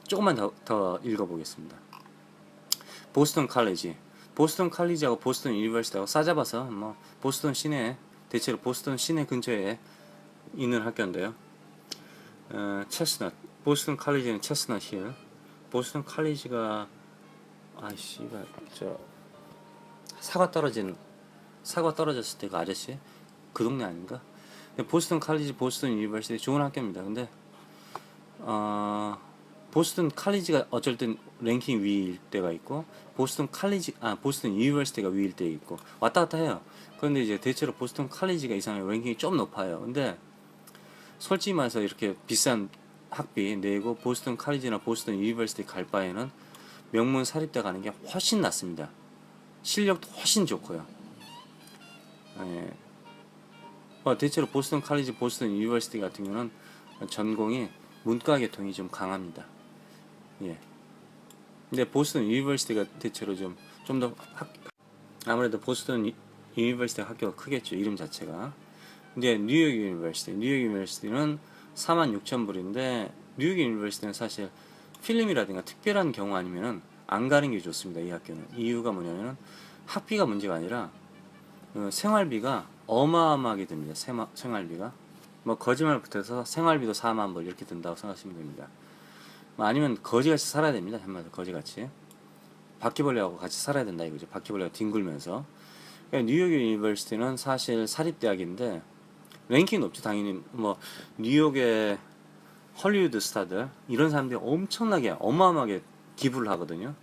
조금만 더 읽어보겠습니다. 보스턴 칼리지하고 보스턴 유니버시티하고 싸잡아서 뭐 보스턴 시내 대체로 보스턴 시내 근처에 있는 학교인데요. 체스넛 보스턴 칼리지는 체스넛 힐 보스턴 칼리지가 아이씨가 저 사과 떨어졌을 때 그 아저씨 그 동네 아닌가? 보스턴 칼리지 보스턴 유니버시티 좋은 학교입니다. 근데 보스턴 칼리지가 어쩔 땐 랭킹 위일 때가 있고 보스턴 유니버시티가 위일 때 있고 왔다 갔다 해요. 그런데 이제 대체로 보스턴 칼리지가 이상하게 랭킹이 좀 높아요. 근데 솔직히 말해서 이렇게 비싼 학비 내고 보스턴 칼리지나 보스턴 유니버시티 갈 바에는 명문 사립대 가는 게 훨씬 낫습니다. 실력도 훨씬 좋고요. 예. 대체로 보스턴 칼리지, 보스턴 유니버시티 같은 경우는 전공이 문과 계통이 좀 강합니다. 예. 근데 보스턴 유니버시티가 대체로 좀 더 아무래도 보스턴 유니버시티 학교가 크겠죠. 이름 자체가. 근데 뉴욕 유니버시티는 46,000불인데 뉴욕 유니버시티는 사실 필름이라든가 특별한 경우 아니면은 안 가는 게 좋습니다. 이 학교는. 이유가 뭐냐면은 학비가 문제가 아니라 생활비가 어마어마하게 듭니다. 생활비가 뭐 거짓말 붙여서 생활비도 4만 불 이렇게 든다고 생각하시면 됩니다. 뭐 아니면 거지같이 살아야 됩니다. 한마디로 거지같이 바퀴벌레하고 같이 살아야 된다 이거죠. 바퀴벌레가 뒹굴면서. 그러니까 뉴욕 유니버시티는 사실 사립대학인데 랭킹 높죠. 당연히 뭐 뉴욕의 헐리우드 스타들 이런 사람들이 엄청나게 어마어마하게 기부를 하거든요.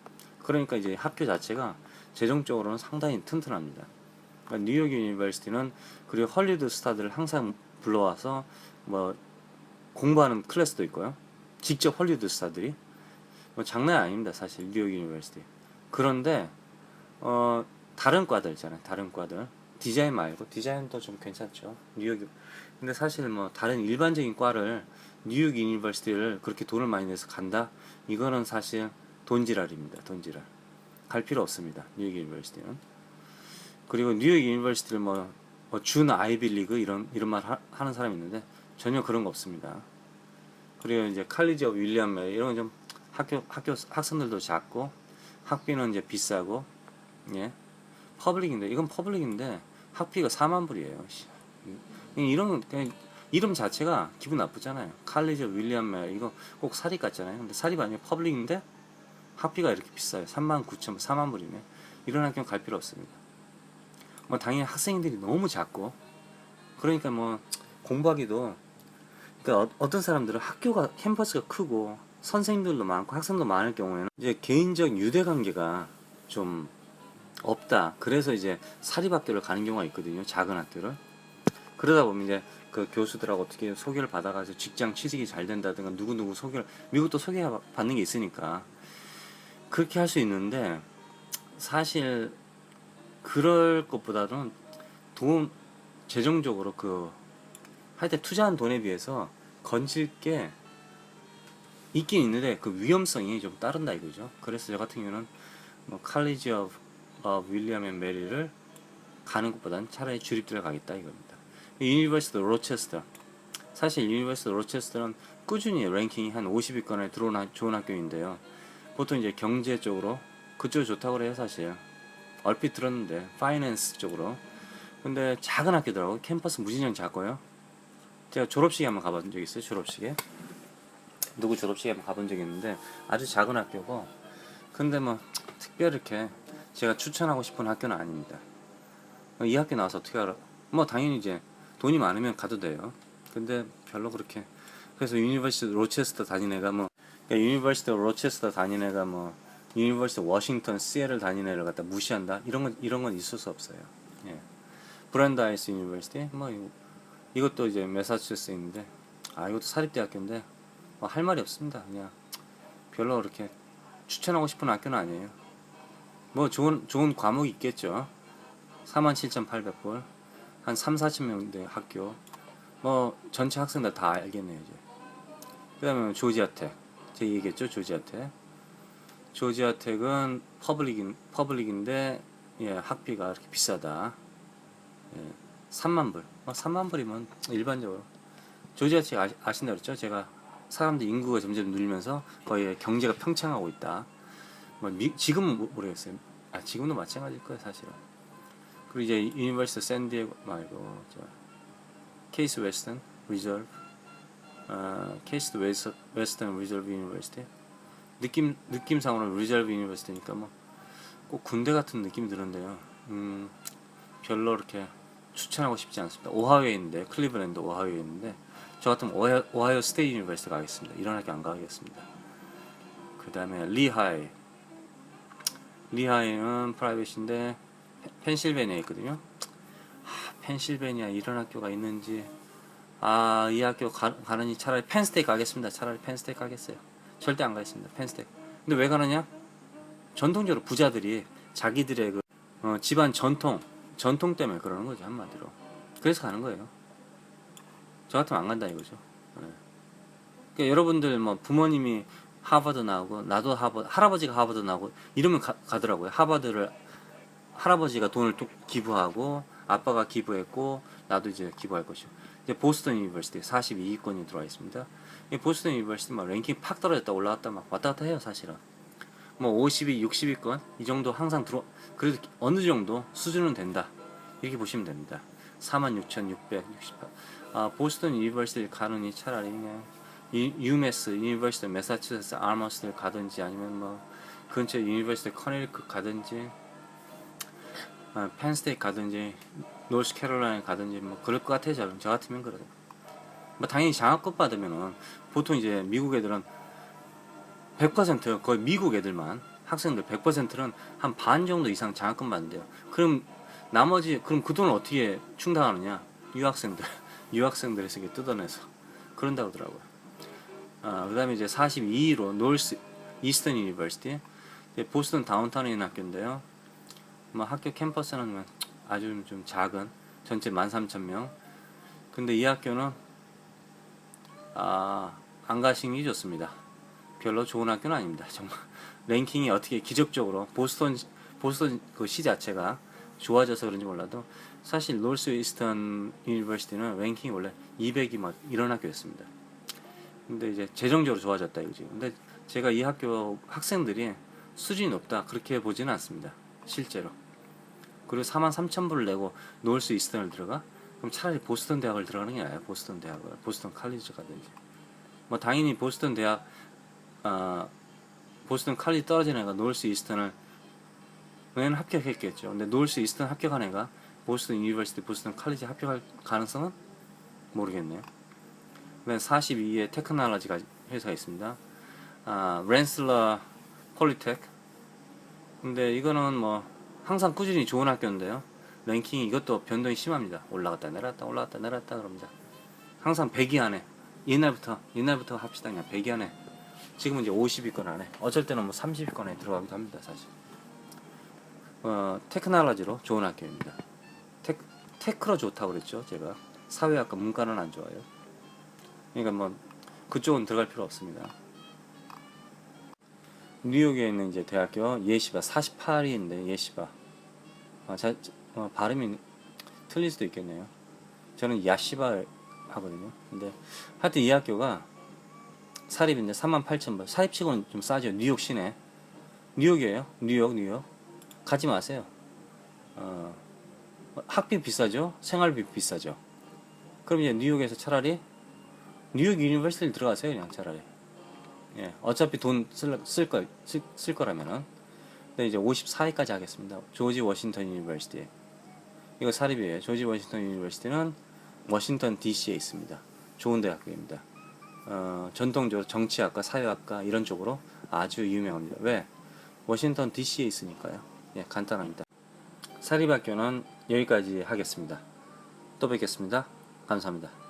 그러니까 이제 학교 자체가 재정적으로는 상당히 튼튼합니다. 그러니까 뉴욕 유니버시티는 그리고 헐리우드 스타들을 항상 불러와서 뭐 공부하는 클래스도 있고요. 직접 헐리우드 스타들이 뭐 장난 아닙니다. 사실 뉴욕 유니버시티. 그런데 다른 과들 있잖아요. 다른 과들 디자인 말고 디자인도 좀 괜찮죠. 뉴욕. 근데 사실 뭐 다른 일반적인 과를 뉴욕 유니버시티를 그렇게 돈을 많이 내서 간다? 이거는 사실 돈지랄입니다. 돈지랄. 갈 필요 없습니다. 뉴욕 유니버시티는. 그리고 뉴욕 유니버시티를 준 아이빌리그 이런 말 하는 사람이 있는데 전혀 그런 거 없습니다. 그리고 이제 칼리지 오브 윌리엄 메리 이런 건 좀 학교 학생들도 작고 학비는 이제 비싸고 예. 퍼블릭인데 이건 퍼블릭인데 학비가 4만 불이에요. 이런 그냥 이름 자체가 기분 나쁘잖아요. 칼리지 오브 윌리엄 메리 이거 꼭 사립 같잖아요. 근데 사립 아니면 퍼블릭인데 학비가 이렇게 비싸요. 39,000불, 4만 불이네. 이런 학교는 갈 필요 없습니다. 뭐 당연히 학생들이 너무 작고 그러니까 뭐 공부하기도 그러니까 어떤 사람들은 학교가 캠퍼스가 크고 선생님들도 많고 학생도 많을 경우에는 이제 개인적 유대 관계가 좀 없다. 그래서 이제 사립학교를 가는 경우가 있거든요. 작은 학교를. 그러다 보면 이제 그 교수들하고 어떻게 소개를 받아가지고 직장 취직이 잘 된다든가 누구누구 소개를 미국도 소개 받는 게 있으니까 그렇게 할 수 있는데 사실 그럴 것보다는 돈 재정적으로 그 할 때 투자한 돈에 비해서 건질 게 있긴 있는데 그 위험성이 좀 따른다 이거죠. 그래서 저 같은 경우는 뭐 칼리지 오브 윌리엄 앤 메리를 가는 것보다는 차라리 주립대를 가겠다 이겁니다. 유니버시티 로체스터, 사실 유니버시티 로체스터는 꾸준히 랭킹이 한 50위권에 들어오는 좋은 학교인데요. 보통 이제 경제 쪽으로 그쪽 좋다고 그래요 사실. 얼핏 들었는데 파이낸스 쪽으로. 근데 작은 학교더라고. 캠퍼스 무진장 작고요. 제가 졸업식에 한번 가본 적이 있어요. 졸업식에 누구 졸업식에 한번 가본 적이 있는데 아주 작은 학교고, 근데 뭐 특별히 이렇게 제가 추천하고 싶은 학교는 아닙니다. 이 학교 나와서 어떻게 알아? 뭐 당연히 이제 돈이 많으면 가도 돼요. 근데 별로 그렇게. 그래서 유니버시티 로체스터 다닌 애가 뭐 그러니까 유니버시티 로체스터 다닌 애가 뭐 유니버시티 워싱턴 시애틀 다닌 애를 갖다 무시한다 이런 건 있을 수 없어요. 예. 브랜다이스 유니버시티 뭐 이것도 이제 매사추세츠인데 이것도 사립대학교인데 뭐 할 말이 없습니다. 그냥 별로 그렇게 추천하고 싶은 학교는 아니에요. 뭐 좋은 과목이 있겠죠. 47,800불 한 3-4천 명대 학교. 뭐 전체 학생들 다 알겠네요 이제. 그 다음에 조지아텍, 제가 얘기했죠. 조지아텍은 퍼블릭인데 예, 학비가 이렇게 비싸다. 예, 3만 불. 3만 불이면 일반적으로 조지아텍 아신다 그랬죠. 제가 사람들 인구가 점점 늘면서 거의 경제가 평창하고 있다. 뭐 지금은 모르겠어요. 지금도 마찬가지일 거예요 사실은. 그리고 이제 유니버시티 샌디에고 말고 케이스 웨스턴 리저브, 케이스 웨스턴 리저브 유니버시티. 느낌상으로 리저브 유니버시티니까 뭐 꼭 군대 같은 느낌이 드는데요. 별로 이렇게 추천하고 싶지 않습니다. 오하이오에 있는데, 클리블랜드 오하이오에 있는데 저 같으면 오하이오 스테이트 유니버시티 가겠습니다. 이런 학교 안 가겠습니다. 그 다음에 리하이는 프라이빗인데 펜실베니아에 있거든요. 펜실베니아 이런 학교가 있는지. 이 학교 가느니 차라리 펜스테이트 가겠습니다. 차라리 펜스테이트 가겠어요. 절대 안 가겠습니다. 펜스테이트. 근데 왜 가느냐? 전통적으로 부자들이 자기들의 집안 전통 때문에 그러는 거죠, 한마디로. 그래서 가는 거예요. 저 같으면 안 간다 이거죠. 네. 그러니까 여러분들 뭐 부모님이 하버드 나오고 나도 할아버지가 하버드 나오고 이러면 가더라고요. 할아버지가 돈을 또 기부하고 아빠가 기부했고 나도 이제 기부할 것이고. 이제 보스턴 유니버시티 42위권이 들어와 있습니다. 이 보스턴 유니버시티 막 랭킹 팍 떨어졌다 올라갔다 막 왔다 갔다 해요 사실은. 뭐 52, 60위권 이 정도 항상 그래도 어느 정도 수준은 된다 이렇게 보시면 됩니다. 46,668. 보스턴 유니버시티를 가느니 차라리 그냥 유메스 유니버시티 매사추세츠 아머스를 가든지 아니면 뭐 근처 유니버시티 커네리크 가든지 펜스테이트 가든지 노스캐롤라이나 가든지 뭐 그럴 것 같아요. 저 같으면 그래요. 뭐 당연히 장학금 받으면은 보통 이제 미국 애들은 100% 거의 미국 애들만 학생들 100%는 한 반 정도 이상 장학금 받는데요. 그럼 나머지 그럼 그 돈을 어떻게 충당하느냐? 유학생들에서 뜯어내서 그런다고 하더라고요. 그 다음에 이제 42위로 노스 이스턴 유니버시티, 보스턴 다운타운에 있는 학교인데요. 뭐 학교 캠퍼스는 아주 좀 작은, 전체 13,000명. 근데 이 학교는 안 가시는 게 좋습니다. 별로 좋은 학교는 아닙니다. 정말 랭킹이 어떻게 기적적으로 보스턴 그 시 자체가 좋아져서 그런지 몰라도 사실 노스 이스턴 유니버시티는 랭킹이 원래 200이 막 이런 학교였습니다. 근데 이제 재정적으로 좋아졌다 이거지. 근데 제가 이 학교 학생들이 수준이 높다 그렇게 보지는 않습니다. 실제로. 그리고 43,000불을 내고 노스 이스턴을 들어가? 그럼 차라리 보스턴 대학을 들어가는 게 나아요. 보스턴 대학을, 보스턴 칼리지 가든지. 뭐 당연히 보스턴 대학, 보스턴 칼리지 떨어진 애가 노스 이스턴을 는 합격했겠죠. 근데 노스 이스턴 합격한 애가 보스턴 유니버시티, 보스턴 칼리지 합격할 가능성은 모르겠네요. 그다음 42위에 테크놀로지 회사가 있습니다. 렌슬러 폴리텍. 근데 이거는 뭐 항상 꾸준히 좋은 학교인데요. 랭킹이 이것도 변동이 심합니다. 올라갔다 내렸다 올라갔다 내렸다 그럽니다. 항상 100위 안에. 옛날부터 합시다. 그냥 100위 안에. 지금은 이제 50위권 안에. 어쩔 때는 뭐 30위권 안에 들어가기도 합니다, 사실. 테크놀로지로 좋은 학교입니다. 테크로 좋다고 그랬죠, 제가. 사회학과 문과는 안 좋아요. 그러니까 뭐 그쪽은 들어갈 필요 없습니다. 뉴욕에 있는 이제 대학교 예시바 48위인데 예시바. 발음이 틀릴 수도 있겠네요. 저는 야시바 하거든요. 근데 하여튼 이 학교가 사립인데 38,000불. 사립치고는 좀 싸죠. 뉴욕 시내. 뉴욕이에요. 뉴욕. 가지 마세요. 학비 비싸죠. 생활비 비싸죠. 그럼 이제 뉴욕에서 차라리 뉴욕 유니버시티를 들어가세요. 그냥 차라리. 예, 어차피 돈 쓸 거라면은. 근데 이제 54위까지 하겠습니다. 조지 워싱턴 유니버시티. 이거 사립이에요. 조지 워싱턴 유니버시티는 워싱턴 DC에 있습니다. 좋은 대학교입니다. 전통적으로 정치학과, 사회학과 이런 쪽으로 아주 유명합니다. 왜? 워싱턴 DC에 있으니까요. 예, 간단합니다. 사립학교는 여기까지 하겠습니다. 또 뵙겠습니다. 감사합니다.